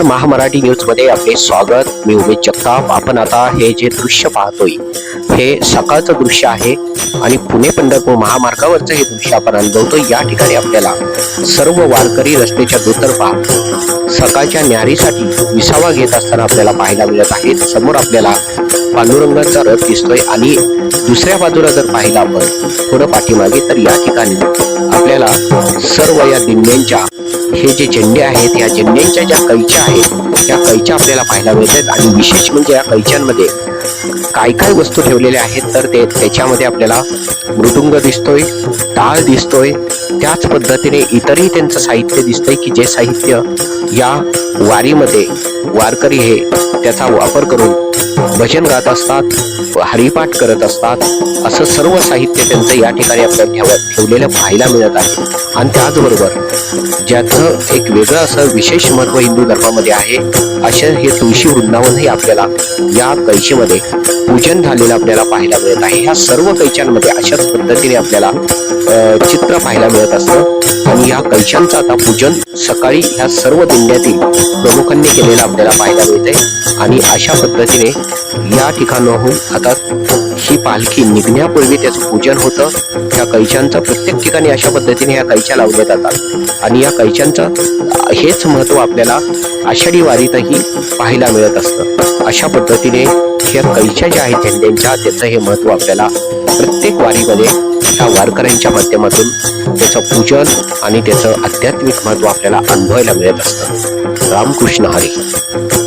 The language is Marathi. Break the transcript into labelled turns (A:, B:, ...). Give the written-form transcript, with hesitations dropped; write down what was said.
A: महामराठी न्यूज मध्ये आपले स्वागत। मी उमेश जगताप। आपण आता हे जे दृश्य पाहतोय हे सकाळचं दृश्य आहे आणि पुणे पंढरपूर महामार्गावरचं हे दृश्य आपण अनुभवतोय। या ठिकाणी आपल्याला सर्व वारकरी रस्त्याच्या दुतर्फा सकाळच्या न्यारीसाठी विसावा घेत असताना आपल्याला पाहायला मिळत आहेत। समोर आपल्याला पांडुरंगाचा रथ दिसतोय आणि दुसऱ्या बाजूला जर पाहिलं आपण थोडं पाठीमागे तर या ठिकाणी आपल्याला सर्व या दिंड्यांच्या हे जे झेंडे आहेत या झेंड्यांच्या ज्या कैच्या आहेत त्या कैच्या आपल्याला पाहायला मिळतात। आणि विशेष म्हणजे या कैच्यांमध्ये काय काय वस्तू ठेवलेल्या आहेत तर त्याच्यामध्ये आपल्याला मृदुंग दिसतोय, टाळ दिसतोय, त्याच पद्धतीने इतरही त्यांचं साहित्य दिसतंय की जे साहित्य या वारीमध्ये वारकरी हे त्याचा वापर करून भजन गात असतात, हरिपाठ करत असतात। असं सर्व साहित्य त्यांचं या ठिकाणी आपल्याला ठेवलेलं पाहायला मिळत आहे। आणि त्याचबरोबर ज्याचं एक वेगळं असं विशेष महत्व हिंदू धर्मामध्ये आहे असं हे तुळशी वृंदावनही आपल्याला या कैचीमध्ये पूजन झालेलं आपल्याला पाहायला मिळत आहे। ह्या सर्व कैच्यांमध्ये अशाच पद्धतीने आपल्याला चित्र पाहायला मिळत असतं आणि या कैच्यांचं आता पूजन सकाळी ह्या सर्व दिंड्यातील प्रमुखांनी केलेलं आपल्याला पाहायला मिळते। आणि अशा पद्धतीने या ठिकाणाहून आता ही पालखी निघण्यापूर्वी त्याचं पूजन होतं। त्या कैच्यांचं प्रत्येक ठिकाणी अशा पद्धतीने या कैच्या लावल्या जातात आणि या कैच्यांचं हेच महत्व आपल्याला आषाढी वारीतही पाहायला मिळत असतं। अशा पद्धतीने या कैच्या ज्या आहेत झेंड्यांच्या त्याचं हे महत्व आपल्याला प्रत्येक वारीमध्ये ह्या वारकऱ्यांच्या माध्यमातून त्याचं पूजन आणि त्याचं आध्यात्मिक महत्व आपल्याला अनुभवायला मिळत असतं। रामकृष्ण हरी।